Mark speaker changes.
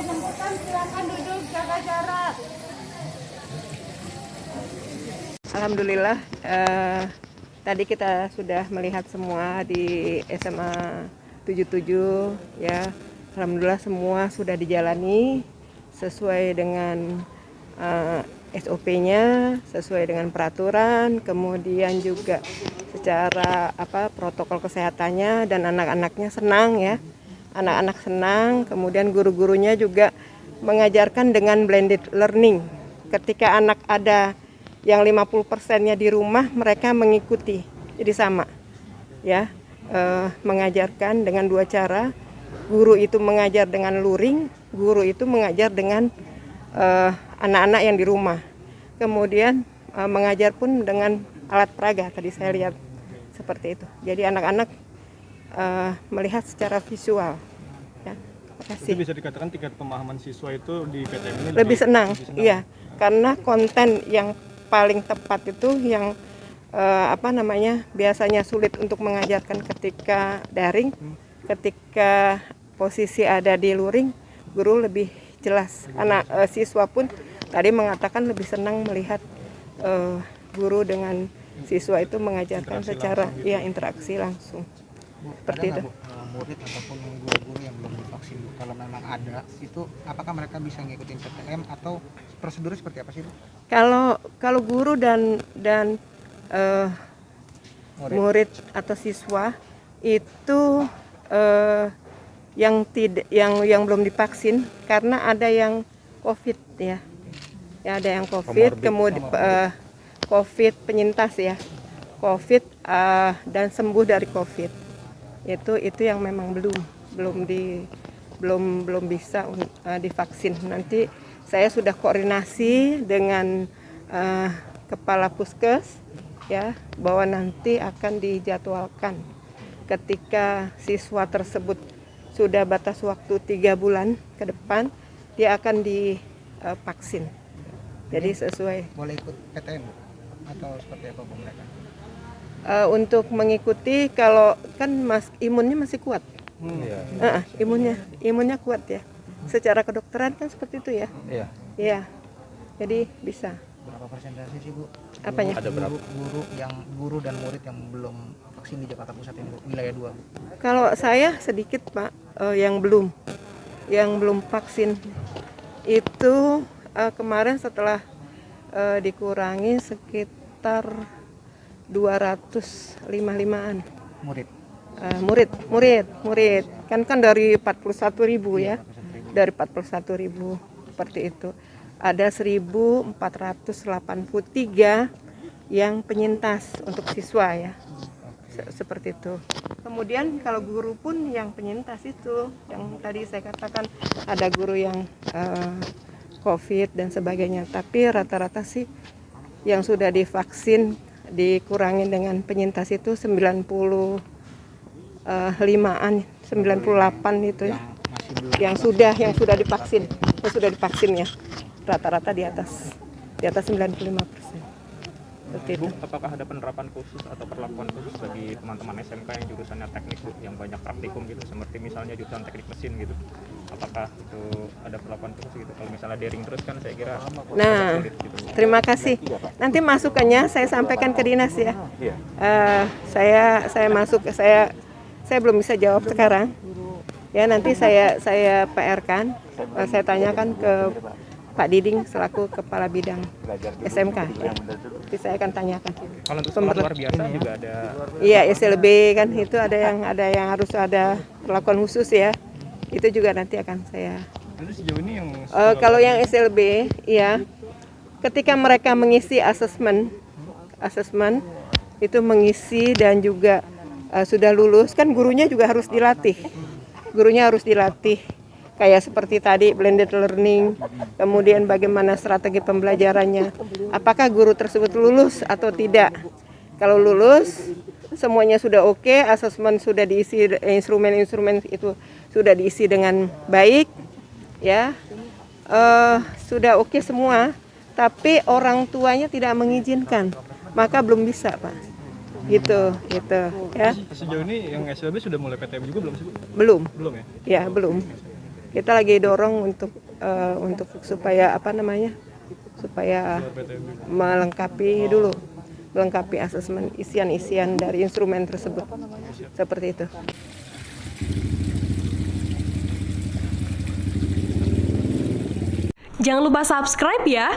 Speaker 1: jemputan silakan duduk jaga jarak. Alhamdulillah, tadi kita sudah melihat semua di SMA 77 ya. Alhamdulillah semua sudah dijalani sesuai dengan SOP-nya, sesuai dengan peraturan, kemudian juga secara protokol kesehatannya, dan anak-anaknya senang ya. Anak-anak senang, kemudian guru-gurunya juga mengajarkan dengan blended learning. Ketika anak ada yang 50%-nya di rumah, mereka mengikuti. Jadi sama ya, mengajarkan dengan dua cara. Guru itu mengajar dengan luring, guru itu mengajar dengan anak-anak yang di rumah. Kemudian mengajar pun dengan alat peraga, tadi saya lihat seperti itu. Jadi anak-anak melihat secara visual. Ya,
Speaker 2: itu bisa dikatakan tingkat pemahaman siswa itu di PTM ini
Speaker 1: lebih senang. Iya, karena konten yang paling tepat itu yang biasanya sulit untuk mengajarkan ketika daring, ketika posisi ada di luring, guru lebih jelas. Anak siswa pun tadi mengatakan lebih senang melihat guru dengan siswa itu mengajarkan secara interaksi langsung. Seperti itu.
Speaker 3: Murid ataupun guru-guru yang belum divaksin, kalau memang ada itu, apakah mereka bisa ngikutin PTM atau prosedurnya seperti apa sih, Bu?
Speaker 1: Kalau guru dan murid atau siswa itu yang belum divaksin karena ada yang COVID ya. Ya, ada yang COVID, kemudian COVID penyintas ya. COVID dan sembuh dari COVID. Itu yang memang belum bisa divaksin. Nanti saya sudah koordinasi dengan kepala puskes ya, bahwa nanti akan dijadwalkan ketika siswa tersebut sudah batas waktu 3 bulan ke depan, dia akan divaksin. Jadi sesuai.
Speaker 3: Boleh ikut PTM atau seperti apa, Bu, mereka?
Speaker 1: Untuk mengikuti, kalau kan imunnya masih kuat. Imunnya kuat ya. Secara kedokteran kan seperti itu ya. Iya. Jadi bisa.
Speaker 3: Berapa persentase sih, Bu?
Speaker 1: Apanya?
Speaker 3: Ada berapa guru dan murid yang belum vaksin di Jakarta Pusat ini, Bu? Wilayah 2, Bu.
Speaker 1: Kalau saya sedikit, Pak, yang belum vaksin itu kemarin setelah dikurangi sekitar 255-an murid kan dari 41.000 ya, dari 41.000 seperti itu. Ada 1.483 yang penyintas untuk siswa ya, seperti itu. Kemudian kalau guru pun yang penyintas itu, yang tadi saya katakan ada guru yang COVID dan sebagainya. Tapi rata-rata sih yang sudah divaksin dikurangi dengan penyintas itu 95-an, 98 itu ya. Yang sudah divaksin ya. Rata-rata di atas 95%.
Speaker 4: Bu, apakah ada penerapan khusus atau perlakuan khusus bagi teman-teman SMK yang jurusannya teknik, Bu, yang banyak praktikum gitu, seperti misalnya jurusan teknik mesin gitu? Apakah itu ada perlakuan khusus gitu? Kalau misalnya daring terus kan saya kira sulit gitu.
Speaker 1: Terima kasih. Nanti masukannya saya sampaikan ke dinas ya. Saya belum bisa jawab sekarang. Ya, nanti saya PR-kan, saya tanyakan ke Pak Diding selaku Kepala Bidang SMK ya. Nanti saya akan tanyakan.
Speaker 4: Kalau untuk sekolah luar biasa juga ada.
Speaker 1: Iya, SLB kan itu ada yang harus ada perlakuan khusus ya. Itu juga nanti akan saya.
Speaker 2: Lalu sejauh ini yang
Speaker 1: kalau yang SLB ya, ketika mereka mengisi asesmen itu mengisi dan juga sudah lulus, kan gurunya juga harus dilatih. Kayak seperti tadi blended learning, kemudian bagaimana strategi pembelajarannya, apakah guru tersebut lulus atau tidak. Kalau lulus, semuanya sudah oke, asesmen sudah diisi, instrumen-instrumen itu sudah diisi dengan baik, ya, sudah oke semua, tapi orang tuanya tidak mengizinkan, maka belum bisa, Pak. Gitu ya.
Speaker 2: sejauh ini yang SLB sudah mulai PTM juga belum sih, Bu?
Speaker 1: Belum
Speaker 2: Belum ya?
Speaker 1: Ya, belum. kita lagi dorong untuk supaya supaya melengkapi asesmen isian dari instrumen tersebut, seperti itu.
Speaker 5: Jangan lupa subscribe ya.